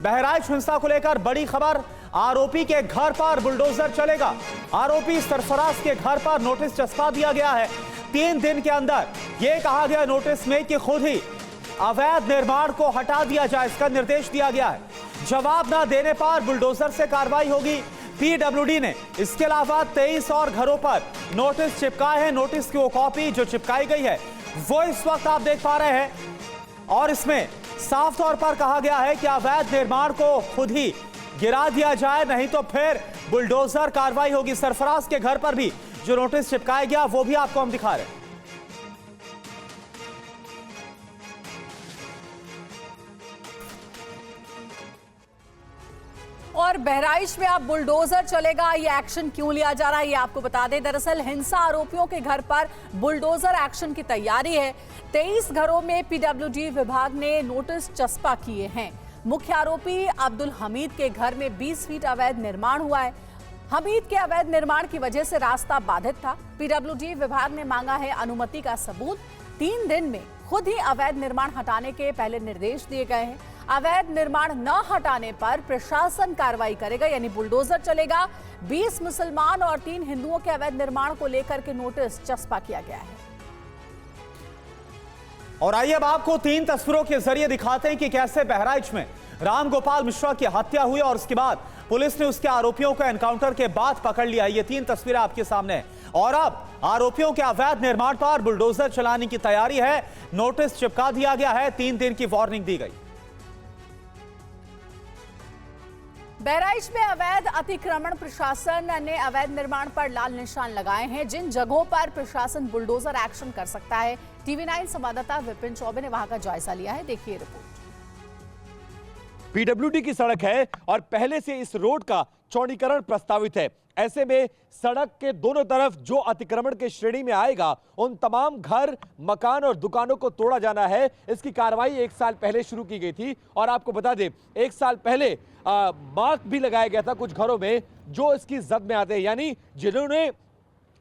बहराइच हिंसा को लेकर बड़ी खबर। आरोपी के घर पर बुलडोजर चलेगा। आरोपी सरफराज के घर पर नोटिस चस्पा दिया गया है। 3 दिन के अंदर यह कहा गया नोटिस में कि खुद ही अवैध निर्माण को हटा दिया जाए, इसका निर्देश दिया गया है। जवाब न देने पर बुलडोजर से कार्रवाई होगी। पीडब्ल्यूडी ने इसके अलावा 23 और घरों पर नोटिस चिपकाए हैं। नोटिस की वो कॉपी जो चिपकाई गई है वो इस वक्त आप देख पा रहे हैं और इसमें साफ तौर पर कहा गया है कि अवैध निर्माण को खुद ही गिरा दिया जाए, नहीं तो फिर बुलडोजर कार्रवाई होगी। सरफराज के घर पर भी जो नोटिस चिपकाया गया वो भी आपको हम दिखा रहे हैं। और बहराइच में अब बुलडोजर चलेगा, ये एक्शन क्यों लिया जा रहा है ये आपको बता दें। दरअसल हिंसा आरोपियों के घर पर बुलडोजर एक्शन की तैयारी है। 23 घरों में पीडब्ल्यूडी विभाग ने नोटिस चस्पा किए हैं। मुख्य आरोपी अब्दुल हमीद के घर में 20 फीट अवैध निर्माण हुआ है। हमीद के अवैध निर्माण की वजह से रास्ता बाधित था। पीडब्ल्यूडी विभाग ने मांगा है अनुमति का सबूत। 3 दिन में खुद ही अवैध निर्माण हटाने के पहले निर्देश दिए गए हैं। अवैध निर्माण न हटाने पर प्रशासन कार्रवाई करेगा, यानी बुलडोजर चलेगा। 20 मुसलमान और 3 हिंदुओं के अवैध निर्माण को लेकर के नोटिस चस्पा किया गया है। और आइए अब आपको 3 तस्वीरों के जरिए दिखाते हैं कि कैसे बहराइच में राम गोपाल मिश्रा की हत्या हुई और उसके बाद पुलिस ने उसके आरोपियों को एनकाउंटर के बाद पकड़ लिया। ये 3 तस्वीरें आपके सामने हैं और अब आरोपियों के अवैध निर्माण पर बुलडोजर चलाने की तैयारी है। नोटिस चिपका दिया गया है, 3 दिन की वार्निंग दी गई। बहराइच में अवैध अतिक्रमण, प्रशासन ने अवैध निर्माण पर लाल निशान लगाए हैं। जिन जगहों पर प्रशासन बुलडोजर एक्शन कर सकता है, टीवी 9 संवाददाता विपिन चौबे ने वहां का जायजा लिया है। देखिए रिपोर्ट। पीडब्ल्यूडी की सड़क है और पहले से इस रोड का चौड़ीकरण प्रस्तावित है। ऐसे में सड़क के दोनों तरफ जो अतिक्रमण के श्रेणी में आएगा उन तमाम घर, मकान और दुकानों को तोड़ा जाना है। इसकी कार्रवाई 1 साल पहले शुरू की गई थी और आपको बता दें 1 साल पहले मार्क भी लगाया गया था कुछ घरों में जो इसकी जद में आते हैं, यानी जिन्होंने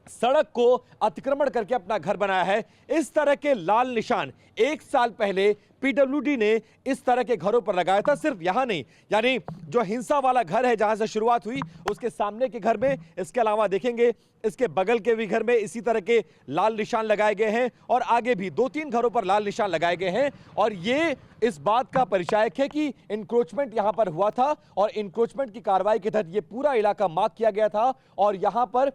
सड़क को अतिक्रमण करके अपना घर बनाया है। इस तरह के लाल निशान 1 साल पहले पीडब्ल्यूडी ने इस तरह के घरों पर लगाया था। सिर्फ यहां नहीं, यानी जो हिंसा वाला घर है जहां से शुरुआत हुई उसके सामने के घर में, इसके अलावा देखेंगे इसके बगल के भी घर में इसी तरह के लाल निशान लगाए गए हैं और आगे भी 2-3 घरों पर लाल निशान लगाए गए हैं। और ये इस बात का परिचायक है कि इंक्रोचमेंट यहां पर हुआ था और इंक्रोचमेंट की कार्रवाई के तहत ये पूरा इलाका मार्क किया गया था और यहां पर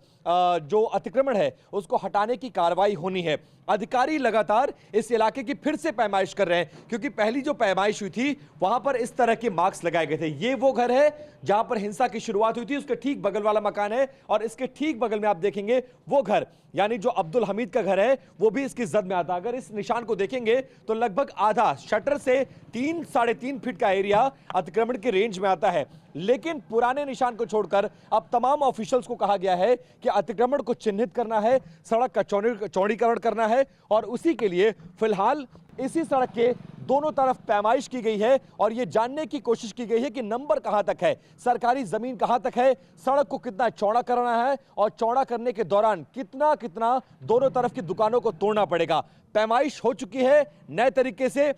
जो अतिक्रमण है उसको हटाने की कार्रवाई होनी है। अधिकारी लगातार इस इलाके की फिर से पैमाइश कर रहे हैं क्योंकि पहली जो पैमाइश हुई थी वहां पर इस तरह के मार्क्स लगाए गए थे। ये वो घर है जहां पर हिंसा की शुरुआत हुई थी, उसके ठीक बगल वाला मकान है और इसके ठीक बगल में आप देखेंगे वो घर, यानी जो अब्दुल हमीद का घर है वो भी इसकी जद में आता है। अगर इस निशान को देखेंगे तो लगभग आधा शटर से 3-3.5 फीट का एरिया अतिक्रमण के रेंज में आता है। लेकिन पुराने निशान को छोड़कर अब तमाम ऑफिशियल्स को कहा गया है कि अतिक्रमण को चिन्हित करना है, सड़क का चौड़ीकरण करना है और उसी के लिए फिलहाल इसी सड़क के दोनों तरफ पैमाइश की गई है और यह जानने की कोशिश की गई है कि नंबर कहां तक है, सरकारी जमीन कहां तक है, सड़क को कितना चौड़ा करना है और चौड़ा करने के दौरान कितना कितना दोनों तरफ की दुकानों को तोड़ना पड़ेगा। पैमाइश हो चुकी है नए तरीके से।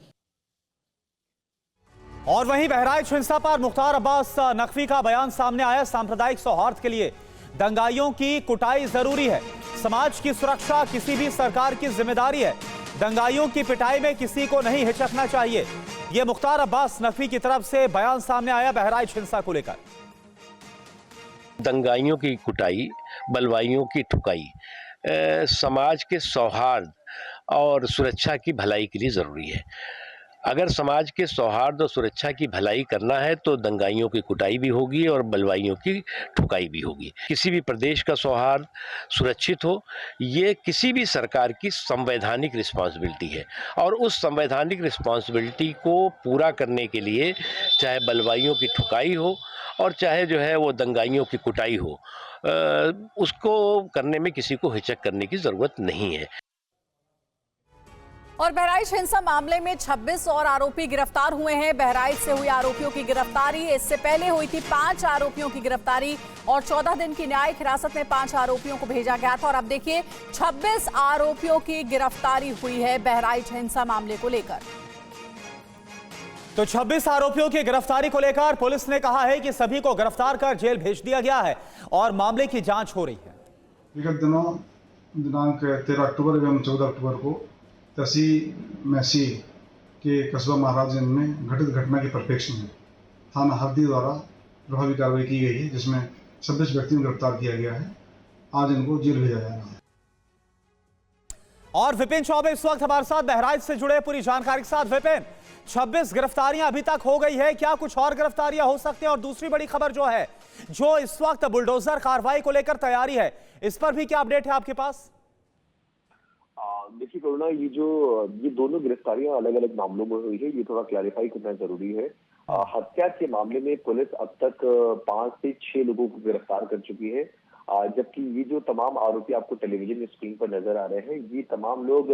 और वहीं बहराइच हिंसा पर मुख्तार अब्बास नकवी का बयान सामने आया। सांप्रदायिक सौहार्द के लिए दंगाइयों की कुटाई जरूरी है। समाज की सुरक्षा किसी भी सरकार की जिम्मेदारी है। दंगाइयों की पिटाई में किसी को नहीं हिचकना चाहिए। यह मुख्तार अब्बास नकवी की तरफ से बयान सामने आया बहराइच हिंसा को लेकर। दंगाइयों की कुटाई, बलवाइयों की ठुकाई समाज के सौहार्द और सुरक्षा की भलाई के लिए जरूरी है। अगर समाज के सौहार्द और सुरक्षा की भलाई करना है तो दंगाइयों की कुटाई भी होगी और बलवाइयों की ठुकाई भी होगी। किसी भी प्रदेश का सौहार्द सुरक्षित हो, ये किसी भी सरकार की संवैधानिक रिस्पॉन्सिबिलिटी है और उस संवैधानिक रिस्पॉन्सिबिलिटी को पूरा करने के लिए चाहे बलवाइयों की ठुकाई हो और चाहे जो है वो दंगाइयों की कुटाई हो, उसको करने में किसी को हिचक करने की ज़रूरत नहीं है। और बहराइच हिंसा मामले में 26 और आरोपी गिरफ्तार हुए हैं। बहराइच से हुई आरोपियों की गिरफ्तारी, इससे पहले हुई थी 5 आरोपियों की गिरफ्तारी और 14 दिन की न्यायिक हिरासत में 5 आरोपियों को भेजा गया था। और अब देखिए 26 आरोपियों की गिरफ्तारी हुई है बहराइच हिंसा मामले को लेकर। तो 26 आरोपियों की गिरफ्तारी को लेकर पुलिस ने कहा है कि सभी को गिरफ्तार कर जेल भेज दिया गया है और मामले की जांच हो रही है। विगत दिनों दिनांक 13 अक्टूबर एवं 14 अक्टूबर को तहसील मैसी के कस्बा महाराजगंज में घटित घटना के परिप्रेक्ष्य में थाना हरदी द्वारा प्रभावी कार्रवाई की गई है, जिसमें 26 व्यक्तियों को गिरफ्तार किया गया है। आज इनको जेल भेजा जा रहा है। और विपिन चौबे इस वक्त हमारे साथ बहराइच से जुड़े पूरी जानकारी के साथ। विपिन, 26 गिरफ्तारियां अभी तक हो गई है, क्या कुछ और गिरफ्तारियां हो सकती हैं? और दूसरी बड़ी खबर जो है, जो इस वक्त बुलडोजर कार्रवाई को लेकर तैयारी है, इस पर भी क्या अपडेट है आपके पास? देखिए करुणा, ये दोनों गिरफ्तारियां अलग अलग मामलों में हुई है, ये थोड़ा क्लैरिफाई करना जरूरी है। हत्या के मामले में पुलिस अब तक 5 से 6 लोगों को गिरफ्तार कर चुकी है, जबकि ये जो तमाम आरोपी आपको टेलीविजन स्क्रीन पर नजर आ रहे हैं, ये तमाम लोग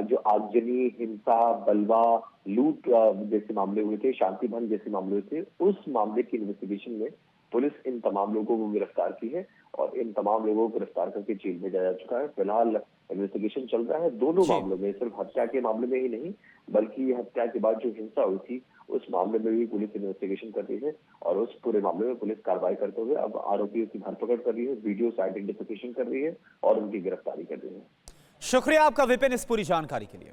जो आगजनी, हिंसा, बलवा, लूट जैसे मामले हुए थे, शांति भंग जैसे मामले हुए थे, उस मामले की इन्वेस्टिगेशन में पुलिस इन तमाम लोगों को गिरफ्तार की है और इन तमाम लोगों को गिरफ्तार करके जेल भेजा जा चुका है। फिलहाल इन्वेस्टिगेशन चल रहा है दोनों मामलों में, सिर्फ हत्या के मामले में ही नहीं बल्कि हत्या के बाद जो हिंसा हुई थी उस मामले में भी पुलिस इन्वेस्टिगेशन कर रही है और उस पूरे मामले में पुलिस कार्रवाई करते हुए अब आरोपियों की धरपकड़ कर रही है, वीडियो से आइडेंटिफिकेशन कर रही है और उनकी गिरफ्तारी कर रही है। शुक्रिया आपका विपिन इस पूरी जानकारी के लिए।